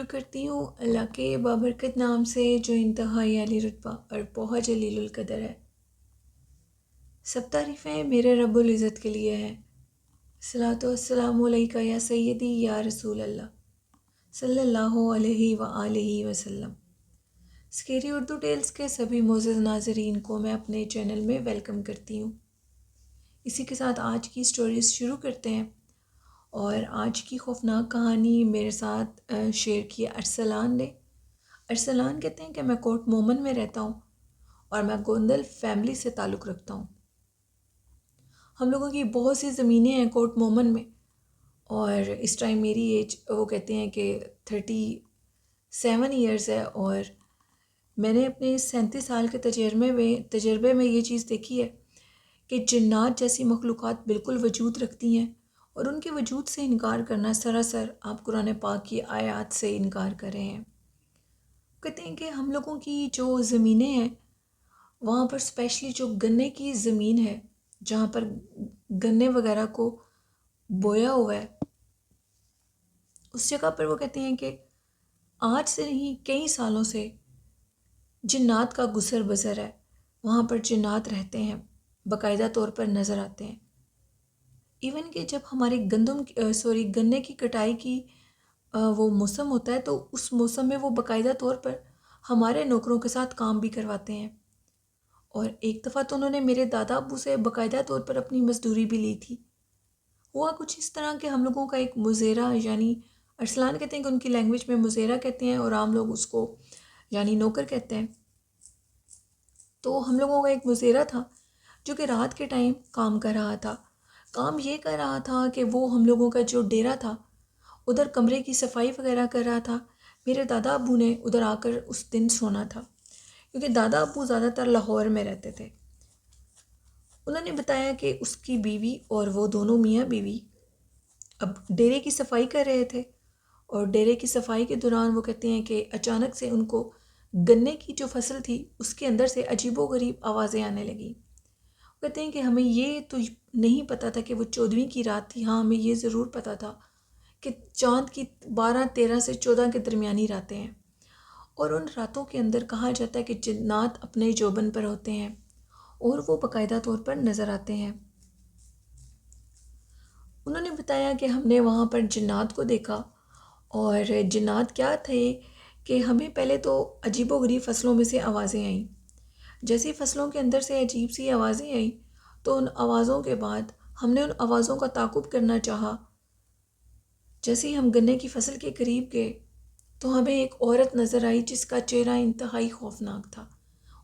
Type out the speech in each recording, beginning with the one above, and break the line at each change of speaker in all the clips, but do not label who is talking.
کرتی ہوں اللہ کے بابرکت نام سے جو انتہائی عالی رتبہ اور بہت جلیل القدر ہے۔ سب تعریفیں میرے رب العزت کے لیے ہیں۔ صلاۃ والسلام علیکہ یا سیدی یا رسول اللہ صلی اللہ علیہ وآلہ وسلم۔ اسکیری اردو ٹیلز کے سبھی معزز ناظرین کو میں اپنے چینل میں ویلکم کرتی ہوں۔ اسی کے ساتھ آج کی سٹوریز شروع کرتے ہیں، اور آج کی خوفناک کہانی میرے ساتھ شیئر کی ارسلان نے۔ ارسلان کہتے ہیں کہ میں کوٹ مومن میں رہتا ہوں اور میں گوندل فیملی سے تعلق رکھتا ہوں۔ ہم لوگوں کی بہت سی زمینیں ہیں کوٹ مومن میں، اور اس ٹائم میری ایج وہ کہتے ہیں کہ 37 ایئرز ہے، اور میں نے اپنے 37 سال کے تجربے میں یہ چیز دیکھی ہے کہ جنات جیسی مخلوقات بالکل وجود رکھتی ہیں، اور ان کے وجود سے انکار کرنا سراسر آپ قرآن پاک کی آیات سے انکار کر رہے ہیں۔ کہتے ہیں کہ ہم لوگوں کی جو زمینیں ہیں وہاں پر اسپیشلی جو گنے کی زمین ہے جہاں پر گنے وغیرہ کو بویا ہوا ہے، اس جگہ پر وہ کہتے ہیں کہ آج سے نہیں کئی سالوں سے جنات کا گزر بسر ہے، وہاں پر جنات رہتے ہیں، باقاعدہ طور پر نظر آتے ہیں۔ ایون کہ جب ہمارے گنے کی کٹائی کی وہ موسم ہوتا ہے تو اس موسم میں وہ باقاعدہ طور پر ہمارے نوکروں کے ساتھ کام بھی کرواتے ہیں، اور ایک دفعہ تو انہوں نے میرے دادا ابو سے باقاعدہ طور پر اپنی مزدوری بھی لی تھی۔ ہوا کچھ اس طرح کہ ہم لوگوں کا ایک مزیرہ، یعنی ارسلان کہتے ہیں کہ ان کی لینگویج میں مزیرہ کہتے ہیں، اور عام لوگ اس کو یعنی نوکر کہتے ہیں۔ تو ہم لوگوں کا ایک مزیرہ تھا جو کہ رات کے ٹائم کام کر رہا تھا۔ کام یہ کر رہا تھا کہ وہ ہم لوگوں کا جو ڈیرا تھا ادھر کمرے کی صفائی وغیرہ کر رہا تھا۔ میرے دادا ابو نے ادھر آ کر اس دن سونا تھا، کیونکہ دادا ابو زیادہ تر لاہور میں رہتے تھے۔ انہوں نے بتایا کہ اس کی بیوی اور وہ دونوں میاں بیوی اب ڈیرے کی صفائی کر رہے تھے، اور ڈیرے کی صفائی کے دوران وہ کہتے ہیں کہ اچانک سے ان کو گنے کی جو فصل تھی اس کے اندر سے عجیب و غریب آوازیں آنے لگیں۔ کہتے ہیں کہ ہمیں یہ تو نہیں پتہ تھا کہ وہ 14ویں کی رات تھی، ہاں ہمیں یہ ضرور پتہ تھا کہ چاند کی 12، 13 سے 14 کے درمیانی راتیں ہیں، اور ان راتوں کے اندر کہا جاتا ہے کہ جنات اپنے جوبن پر ہوتے ہیں اور وہ باقاعدہ طور پر نظر آتے ہیں۔ انہوں نے بتایا کہ ہم نے وہاں پر جنات کو دیکھا، اور جنات کیا تھے کہ ہمیں پہلے تو عجیب و غریب فصلوں میں سے آوازیں آئیں۔ جیسی فصلوں کے اندر سے عجیب سی آوازیں آئیں تو ان آوازوں کے بعد ہم نے ان آوازوں کا تعاقب کرنا چاہا۔ جیسے ہی ہم گنے کی فصل کے قریب گئے تو ہمیں ایک عورت نظر آئی جس کا چہرہ انتہائی خوفناک تھا۔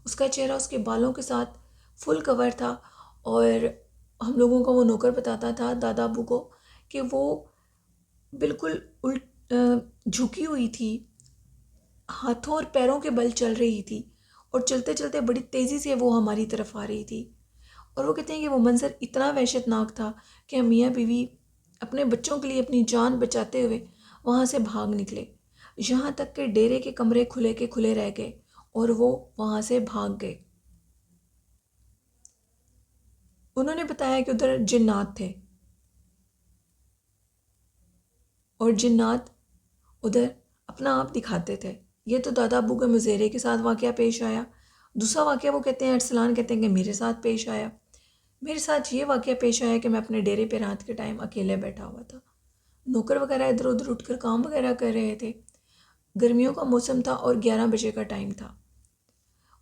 اس کا چہرہ اس کے بالوں کے ساتھ فل کور تھا، اور ہم لوگوں کا وہ نوکر بتاتا تھا دادا ابو کو کہ وہ بالکل جھکی ہوئی تھی، ہاتھوں اور پیروں کے بل چل رہی تھی، اور چلتے چلتے بڑی تیزی سے وہ ہماری طرف آ رہی تھی۔ اور وہ کہتے ہیں کہ وہ منظر اتنا وحشت ناک تھا کہ ہم میاں بیوی اپنے بچوں کے لیے اپنی جان بچاتے ہوئے وہاں سے بھاگ نکلے، یہاں تک کہ ڈیرے کے کمرے کھلے کے کھلے رہ گئے اور وہ وہاں سے بھاگ گئے۔ انہوں نے بتایا کہ ادھر جنات تھے، اور جنات ادھر اپنا آپ دکھاتے تھے۔ یہ تو دادا ابو کے مزیرے کے ساتھ واقعہ پیش آیا۔ دوسرا واقعہ وہ کہتے ہیں ارسلان کہتے ہیں کہ میرے ساتھ پیش آیا۔ میرے ساتھ یہ واقعہ پیش آیا کہ میں اپنے ڈیرے پہ رات کے ٹائم اکیلے بیٹھا ہوا تھا، نوکر وغیرہ ادھر ادھر اٹھ کر کام وغیرہ کر رہے تھے، گرمیوں کا موسم تھا اور 11 بجے کا ٹائم تھا،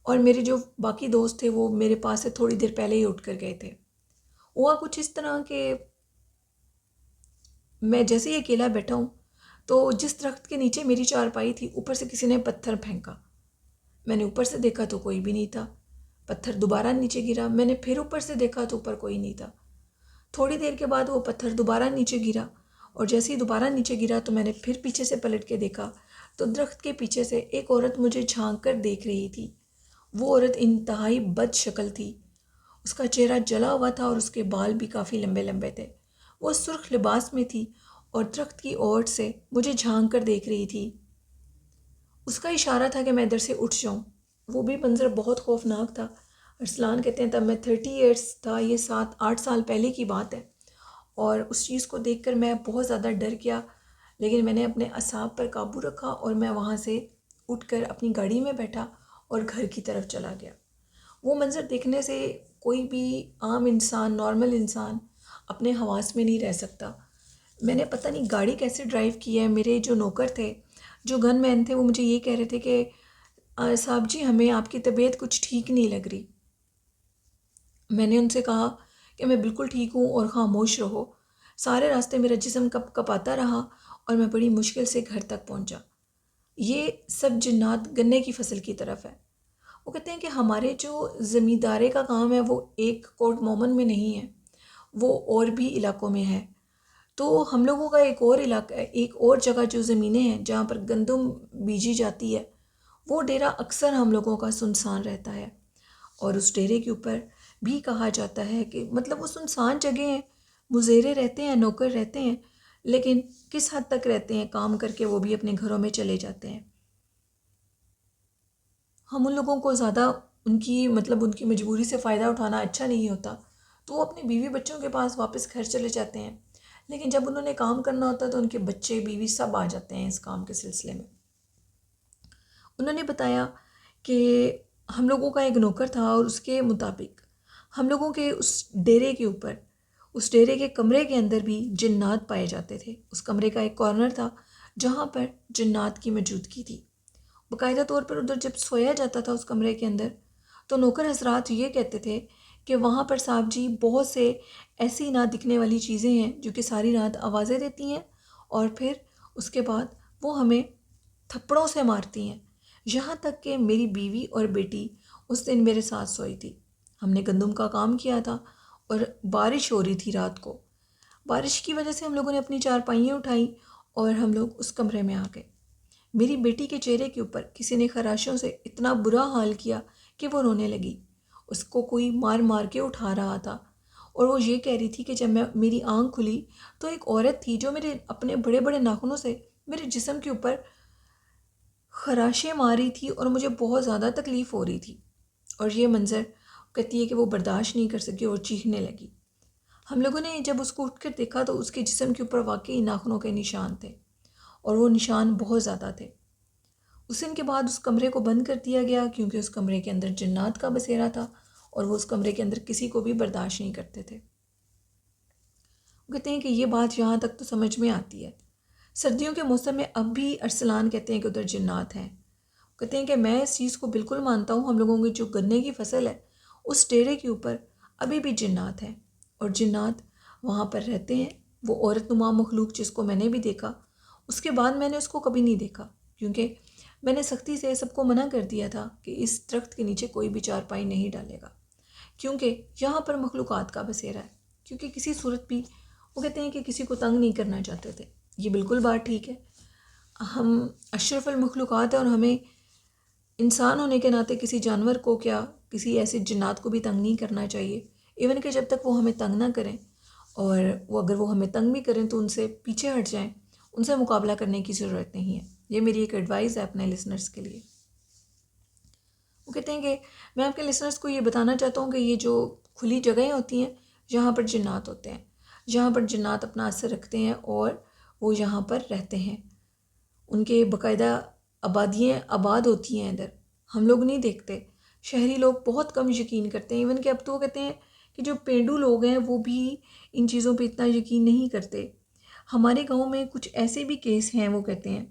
اور میرے جو باقی دوست تھے وہ میرے پاس سے تھوڑی دیر پہلے ہی اٹھ کر گئے تھے۔ ہوا کچھ اس طرح کہ میں جیسے ہی اکیلا بیٹھا ہوں تو جس درخت کے نیچے میری چارپائی تھی اوپر سے کسی نے پتھر پھینکا۔ میں نے اوپر سے دیکھا تو کوئی بھی نہیں تھا، پتھر دوبارہ نیچے گرا، میں نے پھر اوپر سے دیکھا تو اوپر کوئی نہیں تھا۔ تھوڑی دیر کے بعد وہ پتھر دوبارہ نیچے گرا، اور جیسے ہی دوبارہ نیچے گرا تو میں نے پھر پیچھے سے پلٹ کے دیکھا تو درخت کے پیچھے سے ایک عورت مجھے جھانک کر دیکھ رہی تھی۔ وہ عورت انتہائی بد شکل تھی، اس کا چہرہ جلا ہوا تھا اور اس کے بال بھی کافی لمبے لمبے تھے۔ وہ سرخ لباس میں تھی اور درخت کی اوٹ سے مجھے جھانک کر دیکھ رہی تھی۔ اس کا اشارہ تھا کہ میں ادھر سے اٹھ جاؤں۔ وہ بھی منظر بہت خوفناک تھا۔ ارسلان کہتے ہیں تب میں 30 ایئرس تھا، یہ 7-8 سال پہلے کی بات ہے، اور اس چیز کو دیکھ کر میں بہت زیادہ ڈر گیا۔ لیکن میں نے اپنے اعصاب پر قابو رکھا اور میں وہاں سے اٹھ کر اپنی گاڑی میں بیٹھا اور گھر کی طرف چلا گیا۔ وہ منظر دیکھنے سے کوئی بھی عام انسان، نارمل انسان اپنے حواس میں نہیں رہ سکتا۔ میں نے پتہ نہیں گاڑی کیسے ڈرائیو کی ہے۔ میرے جو نوکر تھے، جو گن مین تھے، وہ مجھے یہ کہہ رہے تھے کہ صاحب جی ہمیں آپ کی طبیعت کچھ ٹھیک نہیں لگ رہی۔ میں نے ان سے کہا کہ میں بالکل ٹھیک ہوں اور خاموش رہو۔ سارے راستے میرا جسم کپ کپاتا رہا اور میں بڑی مشکل سے گھر تک پہنچا۔ یہ سب جنات گنے کی فصل کی طرف ہے۔ وہ کہتے ہیں کہ ہمارے جو زمیندارے کا کام ہے وہ ایک کوٹ مومن میں نہیں ہے، وہ اور بھی علاقوں میں ہے۔ تو ہم لوگوں کا ایک اور علاقہ، ایک اور جگہ جو زمینیں ہیں جہاں پر گندم بیجی جاتی ہے، وہ ڈیرہ اکثر ہم لوگوں کا سنسان رہتا ہے۔ اور اس ڈیرے کے اوپر بھی کہا جاتا ہے کہ مطلب وہ سنسان جگہ ہیں، مزیرے رہتے ہیں، نوکر رہتے ہیں، لیکن کس حد تک رہتے ہیں، کام کر کے وہ بھی اپنے گھروں میں چلے جاتے ہیں۔ ہم ان لوگوں کو زیادہ ان کی مجبوری سے فائدہ اٹھانا اچھا نہیں ہوتا، تو وہ اپنے بیوی بچوں کے پاس واپس گھر چلے جاتے ہیں، لیکن جب انہوں نے کام کرنا ہوتا ہے تو ان کے بچے بیوی سب آ جاتے ہیں اس کام کے سلسلے میں۔ انہوں نے بتایا کہ ہم لوگوں کا ایک نوکر تھا اور اس کے مطابق ہم لوگوں کے اس ڈیرے کے اوپر، اس ڈیرے کے کمرے کے اندر بھی جنات پائے جاتے تھے۔ اس کمرے کا ایک کارنر تھا جہاں پر جنات کی موجودگی تھی۔ باقاعدہ طور پر ادھر جب سویا جاتا تھا اس کمرے کے اندر، تو نوکر حضرات یہ کہتے تھے کہ وہاں پر صاحب جی بہت سے ایسی نہ دکھنے والی چیزیں ہیں جو کہ ساری رات آوازیں دیتی ہیں اور پھر اس کے بعد وہ ہمیں تھپڑوں سے مارتی ہیں۔ یہاں تک کہ میری بیوی اور بیٹی اس دن میرے ساتھ سوئی تھی۔ ہم نے گندم کا کام کیا تھا اور بارش ہو رہی تھی رات کو۔ بارش کی وجہ سے ہم لوگوں نے اپنی چارپائیاں اٹھائیں اور ہم لوگ اس کمرے میں آ گئے۔ میری بیٹی کے چہرے کے اوپر کسی نے خراشوں سے اتنا برا حال کیا کہ وہ رونے لگی۔ اس کو کوئی مار مار کے اٹھا رہا تھا اور وہ یہ کہہ رہی تھی کہ جب میری آنکھ کھلی تو ایک عورت تھی جو میرے اپنے بڑے بڑے ناخنوں سے میرے جسم کے اوپر خراشیں ماری تھی اور مجھے بہت زیادہ تکلیف ہو رہی تھی۔ اور یہ منظر کہتی ہے کہ وہ برداشت نہیں کر سکی اور چیخنے لگی۔ ہم لوگوں نے جب اس کو اٹھ کر دیکھا تو اس کے جسم کے اوپر واقعی ناخنوں کے نشان تھے اور وہ نشان بہت زیادہ تھے۔ اس دن کے بعد اس کمرے کو بند کر دیا گیا کیونکہ اس کمرے کے اندر جنات کا بسیرا تھا اور وہ اس کمرے کے اندر کسی کو بھی برداشت نہیں کرتے تھے۔ وہ کہتے ہیں کہ یہ بات یہاں تک تو سمجھ میں آتی ہے۔ سردیوں کے موسم میں اب بھی ارسلان کہتے ہیں کہ ادھر جنات ہیں۔ کہتے ہیں کہ میں اس چیز کو بالکل مانتا ہوں، ہم لوگوں کی جو گنے کی فصل ہے اس ڈیرے کے اوپر ابھی بھی جنات ہیں اور جنات وہاں پر رہتے ہیں۔ وہ عورت نما مخلوق جس کو میں نے بھی دیکھا، اس کے بعد میں نے اس کو کبھی نہیں دیکھا کیونکہ میں نے سختی سے سب کو منع کر دیا تھا کہ اس درخت کے نیچے کوئی بھی چارپائی نہیں ڈالے گا کیونکہ یہاں پر مخلوقات کا بسیرا ہے، کیونکہ کسی صورت بھی وہ کہتے ہیں کہ کسی کو تنگ نہیں کرنا چاہتے تھے۔ یہ بالکل بات ٹھیک ہے، ہم اشرف المخلوقات ہیں اور ہمیں انسان ہونے کے ناطے کسی جانور کو کیا کسی ایسے جنات کو بھی تنگ نہیں کرنا چاہیے، ایون کہ جب تک وہ ہمیں تنگ نہ کریں، اور وہ اگر وہ ہمیں تنگ بھی کریں تو ان سے پیچھے ہٹ جائیں، ان سے مقابلہ کرنے کی ضرورت نہیں ہے۔ یہ میری ایک ایڈوائز ہے اپنے لسنرز کے لیے۔ وہ کہتے ہیں کہ میں آپ کے لسنرز کو یہ بتانا چاہتا ہوں کہ یہ جو کھلی جگہیں ہوتی ہیں جہاں پر جنات ہوتے ہیں، جہاں پر جنات اپنا اثر رکھتے ہیں اور وہ یہاں پر رہتے ہیں، ان کے باقاعدہ آبادیاں آباد ہوتی ہیں ادھر، ہم لوگ نہیں دیکھتے۔ شہری لوگ بہت کم یقین کرتے ہیں، ایون کہ اب تو وہ کہتے ہیں کہ جو پینڈو لوگ ہیں وہ بھی ان چیزوں پہ اتنا یقین نہیں کرتے۔ ہمارے گاؤں میں کچھ ایسے بھی کیس ہیں، وہ کہتے ہیں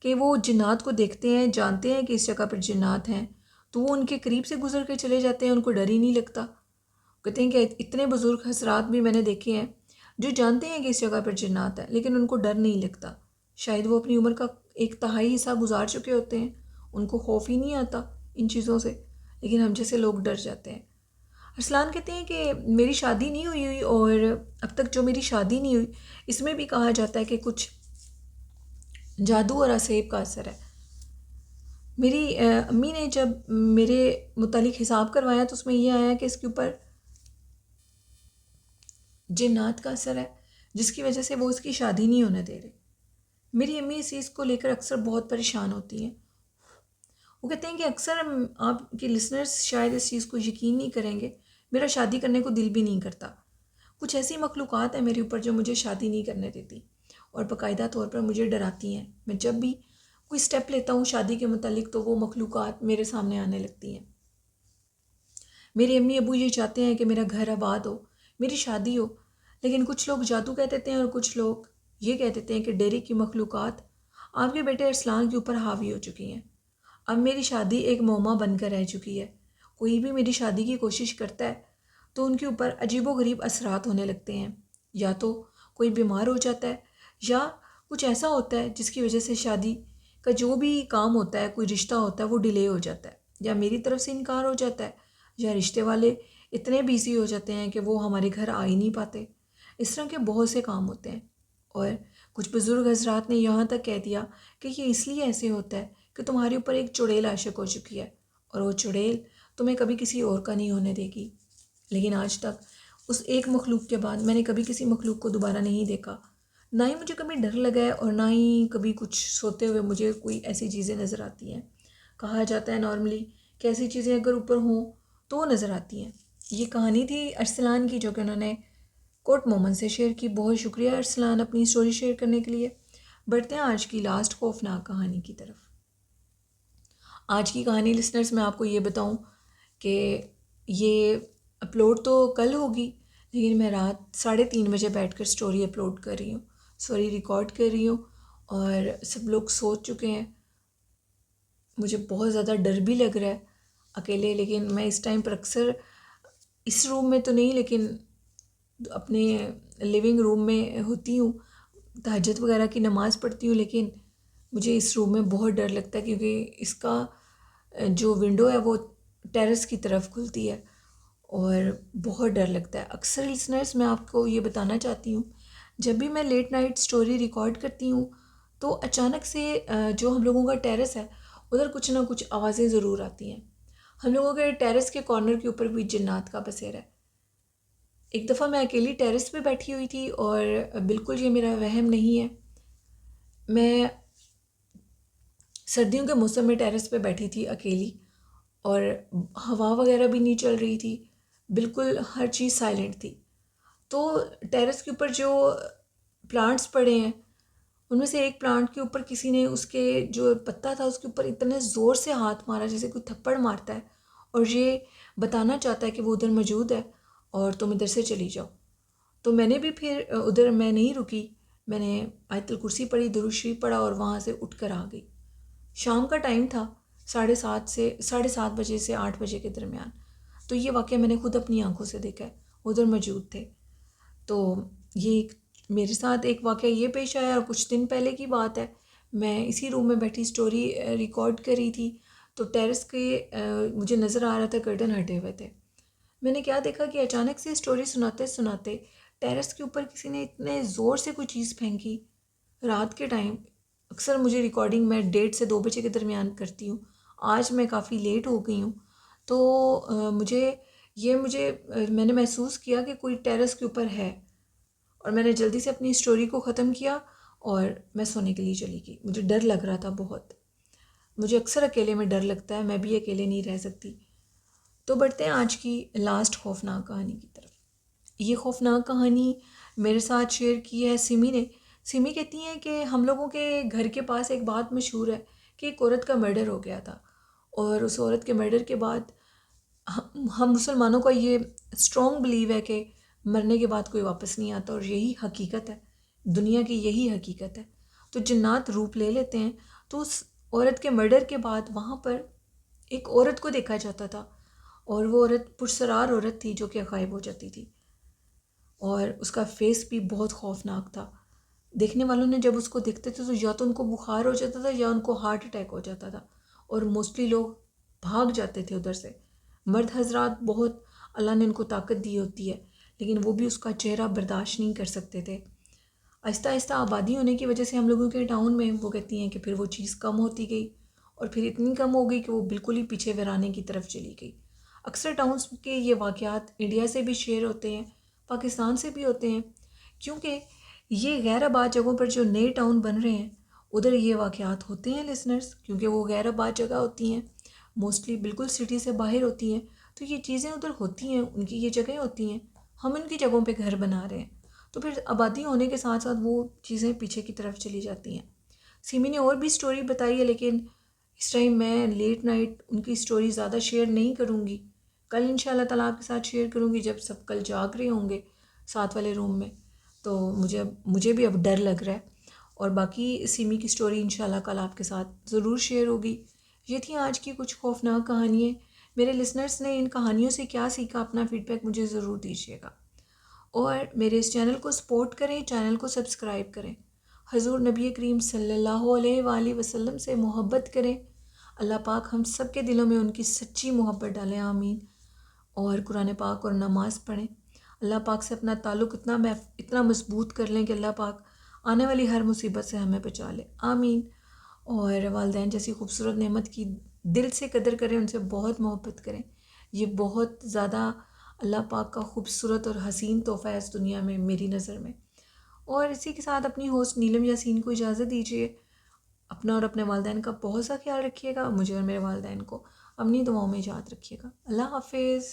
کہ وہ جنات کو دیکھتے ہیں، جانتے ہیں کہ اس جگہ پر جنات ہیں، تو وہ ان کے قریب سے گزر کے چلے جاتے ہیں، ان کو ڈر ہی نہیں لگتا۔ کہتے ہیں کہ اتنے بزرگ حضرات بھی میں نے دیکھے ہیں جو جانتے ہیں کہ اس جگہ پر جنات ہے لیکن ان کو ڈر نہیں لگتا۔ شاید وہ اپنی عمر کا ایک تہائی حصہ گزار چکے ہوتے ہیں، ان کو خوف ہی نہیں آتا ان چیزوں سے، لیکن ہم جیسے لوگ ڈر جاتے ہیں۔ ارسلان کہتے ہیں کہ میری شادی نہیں ہوئی اور اب تک جو میری شادی نہیں ہوئی اس میں بھی کہا جاتا ہے کہ کچھ جادو اور اسیب کا اثر ہے۔ میری امی نے جب میرے متعلق حساب کروایا تو اس میں یہ آیا کہ اس کے اوپر جنات کا اثر ہے جس کی وجہ سے وہ اس کی شادی نہیں ہونے دے رہے۔ میری امی اس چیز کو لے کر اکثر بہت پریشان ہوتی ہیں۔ وہ کہتے ہیں کہ اکثر آپ کے لسنرز شاید اس چیز کو یقین نہیں کریں گے، میرا شادی کرنے کو دل بھی نہیں کرتا۔ کچھ ایسی مخلوقات ہیں میرے اوپر جو مجھے شادی نہیں کرنے دیتی، اور باقاعدہ طور پر مجھے ڈراتی ہیں. میں جب بھی کوئی سٹیپ لیتا ہوں شادی کے متعلق تو وہ مخلوقات میرے سامنے آنے لگتی ہیں. میری امی ابو یہ چاہتے ہیں کہ میرا گھر آباد ہو، میری شادی ہو، لیکن کچھ لوگ جادو کہہ دیتے ہیں اور کچھ لوگ یہ کہہ دیتے ہیں کہ ڈیری کی مخلوقات آپ کے بیٹے ارسلان کے اوپر حاوی ہو چکی ہیں. اب میری شادی ایک معمہ بن کر رہ چکی ہے. کوئی بھی میری شادی کی کوشش کرتا ہے تو ان کے اوپر عجیب و غریب اثرات ہونے لگتے ہیں. یا تو کوئی بیمار ہو جاتا ہے یا کچھ ایسا ہوتا ہے جس کی وجہ سے شادی کا جو بھی کام ہوتا ہے، کوئی رشتہ ہوتا ہے، وہ ڈیلے ہو جاتا ہے، یا میری طرف سے انکار ہو جاتا ہے، یا رشتے والے اتنے بیزی ہو جاتے ہیں کہ وہ ہمارے گھر آ ہی نہیں پاتے. اس طرح کے بہت سے کام ہوتے ہیں. اور کچھ بزرگ حضرات نے یہاں تک کہہ دیا کہ یہ اس لیے ایسے ہوتا ہے کہ تمہارے اوپر ایک چڑیل عاشق ہو چکی ہے اور وہ چڑیل تمہیں کبھی کسی اور کا نہیں ہونے دے گی. لیکن آج تک اس ایک مخلوق کے بعد میں نے کبھی کسی مخلوق کو دوبارہ نہیں دیکھا. نہ ہی مجھے کبھی ڈر لگا ہے اور نہ ہی کبھی کچھ سوتے ہوئے مجھے کوئی ایسی چیزیں نظر آتی ہیں. کہا جاتا ہے نارملی کہ ایسی چیزیں اگر اوپر ہوں تو وہ نظر آتی ہیں. یہ کہانی تھی ارسلان کی جو کہ انہوں نے کوٹ مومن سے شیئر کی. بہت شکریہ ارسلان اپنی اسٹوری شیئر کرنے کے لیے. بڑھتے ہیں آج کی لاسٹ خوفناک کہانی کی طرف. آج کی کہانی لسنرز میں آپ کو یہ بتاؤں کہ یہ اپلوڈ تو کل ہوگی، لیکن میں رات 3:30 بجے بیٹھ کر اسٹوری اپلوڈ کر رہی ہوں، سوری ریکارڈ کر رہی ہوں، اور سب لوگ سو چکے ہیں. مجھے بہت زیادہ ڈر بھی لگ رہا ہے اکیلے. لیکن میں اس ٹائم پر اکثر اس روم میں تو نہیں لیکن اپنے لیونگ روم میں ہوتی ہوں، تہجد وغیرہ کی نماز پڑھتی ہوں. لیکن مجھے اس روم میں بہت ڈر لگتا ہے کیونکہ اس کا جو ونڈو ہے وہ ٹیرس کی طرف کھلتی ہے اور بہت ڈر لگتا ہے. اکثر لسنرز میں آپ کو یہ بتانا چاہتی ہوں، جب بھی میں لیٹ نائٹ سٹوری ریکارڈ کرتی ہوں تو اچانک سے جو ہم لوگوں کا ٹیرس ہے ادھر کچھ نہ کچھ آوازیں ضرور آتی ہیں. ہم لوگوں کے ٹیرس کے کارنر کے اوپر بھی جنات کا بسیرا ہے. ایک دفعہ میں اکیلی ٹیرس پہ بیٹھی ہوئی تھی اور بالکل یہ میرا وہم نہیں ہے، میں سردیوں کے موسم میں ٹیرس پہ بیٹھی تھی اکیلی اور ہوا وغیرہ بھی نہیں چل رہی تھی، بالکل ہر چیز سائلنٹ تھی. تو ٹیرس کے اوپر جو پلانٹس پڑے ہیں ان میں سے ایک پلانٹ کے اوپر کسی نے اس کے جو پتا تھا اس کے اوپر اتنے زور سے ہاتھ مارا جیسے کوئی تھپڑ مارتا ہے اور یہ بتانا چاہتا ہے کہ وہ ادھر موجود ہے اور تم ادھر سے چلی جاؤ. تو میں نے بھی پھر ادھر میں نہیں رکی، میں نے آیت الکرسی پڑھی، درود شریف پڑھا اور وہاں سے اٹھ کر آ گئی. شام کا ٹائم تھا، 7:30 بجے سے 8 بجے کے درمیان. تو یہ واقعہ میں نے خود اپنی آنکھوں سے دیکھا ہے، ادھر موجود تھے. تو یہ میرے ساتھ ایک واقعہ یہ پیش آیا اور کچھ دن پہلے کی بات ہے. میں اسی روم میں بیٹھی اسٹوری ریکارڈ کر رہی تھی تو ٹیرس کے مجھے نظر آ رہا تھا کرٹن ہٹے ہوئے تھے. میں نے کیا دیکھا کہ اچانک سے اسٹوری سناتے سناتے ٹیرس کے اوپر کسی نے اتنے زور سے کوئی چیز پھینکی. رات کے ٹائم اکثر مجھے ریکارڈنگ میں 1:30 سے 2 بجے کے درمیان کرتی ہوں، آج میں کافی لیٹ ہو گئی ہوں. تو میں نے محسوس کیا کہ کوئی ٹیرس کے اوپر ہے اور میں نے جلدی سے اپنی اسٹوری کو ختم کیا اور میں سونے کے لیے چلی گئی. مجھے ڈر لگ رہا تھا بہت. مجھے اکثر اکیلے میں ڈر لگتا ہے، میں بھی اکیلے نہیں رہ سکتی. تو بڑھتے ہیں آج کی لاسٹ خوفناک کہانی کی طرف. یہ خوفناک کہانی میرے ساتھ شیئر کی ہے سمی نے. سمی کہتی ہیں کہ ہم لوگوں کے گھر کے پاس ایک بات مشہور ہے کہ ایک عورت کا مرڈر ہو گیا تھا اور اس عورت کے مرڈر کے بعد ہم مسلمانوں کا یہ اسٹرانگ بلیو ہے کہ مرنے کے بعد کوئی واپس نہیں آتا اور یہی حقیقت ہے، دنیا کی یہی حقیقت ہے. تو جنات روپ لے لیتے ہیں. تو اس عورت کے مرڈر کے بعد وہاں پر ایک عورت کو دیکھا جاتا تھا اور وہ عورت پرسرار عورت تھی جو کہ غائب ہو جاتی تھی اور اس کا فیس بھی بہت خوفناک تھا. دیکھنے والوں نے جب اس کو دیکھتے تھے تو یا تو ان کو بخار ہو جاتا تھا یا ان کو ہارٹ اٹیک ہو جاتا تھا اور موسٹلی لوگ بھاگ جاتے تھے ادھر سے. مرد حضرات بہت اللہ نے ان کو طاقت دی ہوتی ہے لیکن وہ بھی اس کا چہرہ برداشت نہیں کر سکتے تھے. آہستہ آہستہ آبادی ہونے کی وجہ سے ہم لوگوں کے ٹاؤن میں وہ کہتی ہیں کہ پھر وہ چیز کم ہوتی گئی اور پھر اتنی کم ہو گئی کہ وہ بالکل ہی پیچھے ویرانے کی طرف چلی گئی. اکثر ٹاؤنس کے یہ واقعات انڈیا سے بھی شیئر ہوتے ہیں، پاکستان سے بھی ہوتے ہیں، کیونکہ یہ غیر آباد جگہوں پر جو نئے ٹاؤن بن رہے ہیں ادھر یہ واقعات ہوتے ہیں لسنرز، کیونکہ وہ غیر آباد جگہ ہوتی ہیں، موسٹلی بالکل سٹی سے باہر ہوتی ہیں. تو یہ چیزیں ادھر ہوتی ہیں، ان کی یہ جگہیں ہوتی ہیں، ہم ان کی جگہوں پہ گھر بنا رہے ہیں. تو تو پھر آبادی ہونے کے ساتھ ساتھ وہ چیزیں پیچھے کی طرف چلی جاتی ہیں۔ سیمی نے اور بھی سٹوری بتائی ہے، لیکن اس ٹائم میں لیٹ نائٹ ان کی سٹوری زیادہ شیئر نہیں کروں گی۔ کل انشاءاللہ تعالیٰ آپ کے ساتھ شیئر کروں گی جب سب کل جاگ رہے ہوں گے ساتھ والے روم میں، تو مجھے بھی اب ڈر لگ رہا ہے۔ اور باقی سیمی کی سٹوری انشاءاللہ کل آپ کے ساتھ ضرور شیئر ہوگی۔ یہ تھی آج کی کچھ خوفناک کہانیاں۔ میرے لسنرز نے ان کہانیوں سے کیا سیکھا، اپنا فیڈ بیک مجھے ضرور دیجیے گا، اور میرے اس چینل کو سپورٹ کریں، چینل کو سبسکرائب کریں، حضور نبی کریم صلی اللہ علیہ وآلہ وسلم سے محبت کریں۔ اللہ پاک ہم سب کے دلوں میں ان کی سچی محبت ڈالیں، آمین۔ اور قرآن پاک اور نماز پڑھیں، اللہ پاک سے اپنا تعلق اتنا مضبوط کر لیں کہ اللہ پاک آنے والی ہر مصیبت سے ہمیں بچا لے، آمین۔ اور والدین جیسی خوبصورت نعمت کی دل سے قدر کریں، ان سے بہت محبت کریں، یہ بہت زیادہ اللہ پاک کا خوبصورت اور حسین تحفہ ہے اس دنیا میں میری نظر میں۔ اور اسی کے ساتھ اپنی ہوسٹ نیلم یاسین کو اجازت دیجیے۔ اپنا اور اپنے والدین کا بہت سا خیال رکھیے گا، مجھے اور میرے والدین کو اپنی دعاؤں میں یاد رکھیے گا۔ اللہ حافظ۔